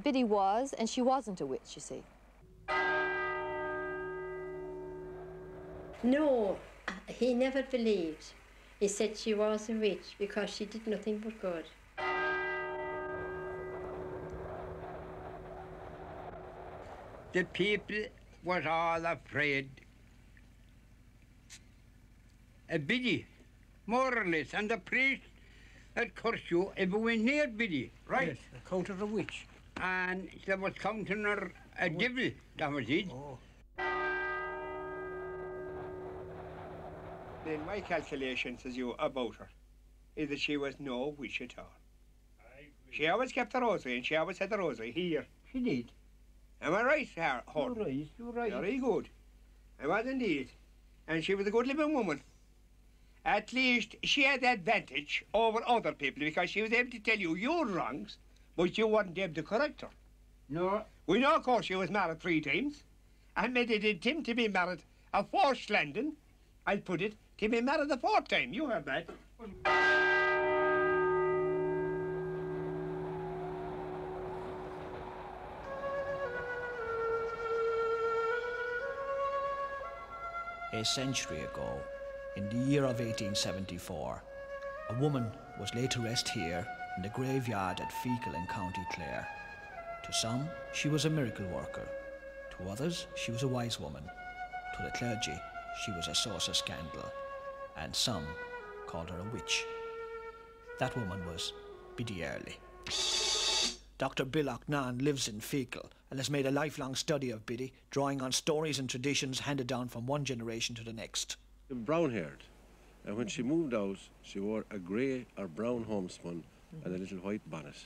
Biddy was, and she wasn't a witch, you see. No, he never believed. He said she was a witch because she did nothing but good. The people was all afraid of Biddy, more or less, and the priest had cursed you if we went near Biddy, right? Yes, counted a witch. And they was counting her a devil, that was it. Oh. In my calculations as you about her, is that she was no witch at all. She always kept the rosary, and she always had the rosary here. She did. Am I right, Hort? You're right. Very good. I was indeed. And she was a good living woman. At least she had the advantage over other people because she was able to tell you your wrongs, but you weren't able to correct her. No. We know, of course, she was married 3 times, and meditated him to be married a 4th London, I'll put it, to be married the 4th time. You heard that. A century ago, in the year of 1874, a woman was laid to rest here in the graveyard at Fecal in County Clare. To some, she was a miracle worker. To others, she was a wise woman. To the clergy, she was a source of scandal. And some called her a witch. That woman was Biddy Early. Dr. Bill O'Connor lives in Fecal and has made a lifelong study of Biddy, drawing on stories and traditions handed down from one generation to the next. Brown-haired, and when she moved out, she wore a grey or brown homespun and a little white bonnet.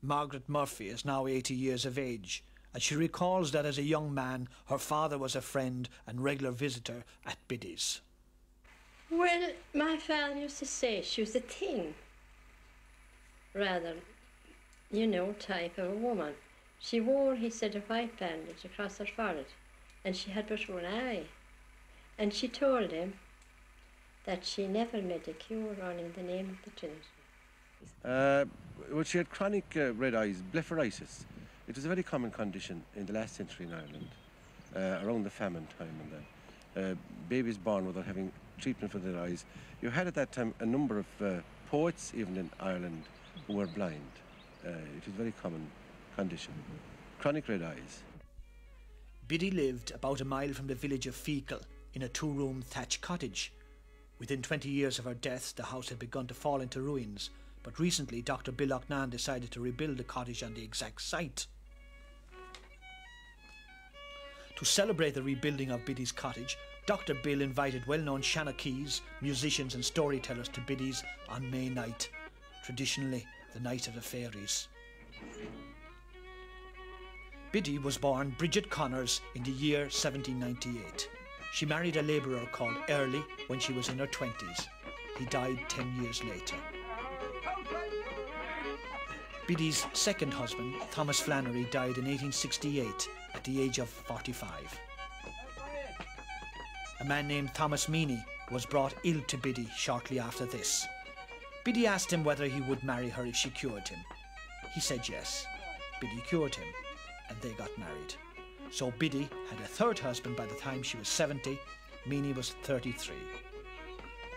Margaret Murphy is now 80 years of age, and she recalls that as a young man, her father was a friend and regular visitor at Biddy's. Well, my father used to say she was a thing, rather, you know, type of a woman. She wore, he said, a white bandage across her forehead, and she had but one eye. And she told him that she never made a cure on in the name of the Trinity. Well, she had chronic red eyes, blepharitis. It was a very common condition in the last century in Ireland, around the famine time and then. Babies born without having treatment for their eyes. You had at that time a number of poets, even in Ireland, who were blind. It was a very common condition. Chronic red eyes. Biddy lived about a mile from the village of Fecal in a 2-room thatched cottage. Within 20 years of her death, the house had begun to fall into ruins, but recently Dr. Bill O'Connor decided to rebuild the cottage on the exact site. To celebrate the rebuilding of Biddy's cottage, Dr. Bill invited well-known Shanakees, musicians and storytellers to Biddy's on May night, traditionally the night of the fairies. Biddy was born Bridget Connors in the year 1798. She married a labourer called Early when she was in her 20s. He died 10 years later. Biddy's second husband, Thomas Flannery, died in 1868 at the age of 45. A man named Thomas Meany was brought ill to Biddy shortly after this. Biddy asked him whether he would marry her if she cured him. He said yes. Biddy cured him, and they got married. So Biddy had a third husband by the time she was 70. Meany was 33.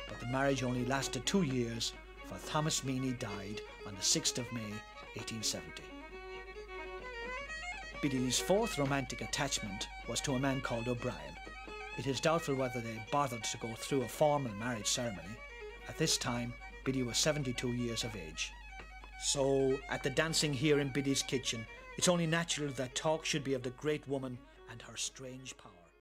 But the marriage only lasted 2 years, for Thomas Meany died on the 6th of May, 1870. Biddy's fourth romantic attachment was to a man called O'Brien. It is doubtful whether they bothered to go through a formal marriage ceremony. At this time, Biddy was 72 years of age. So, at the dancing here in Biddy's kitchen, it's only natural that talk should be of the great woman and her strange power.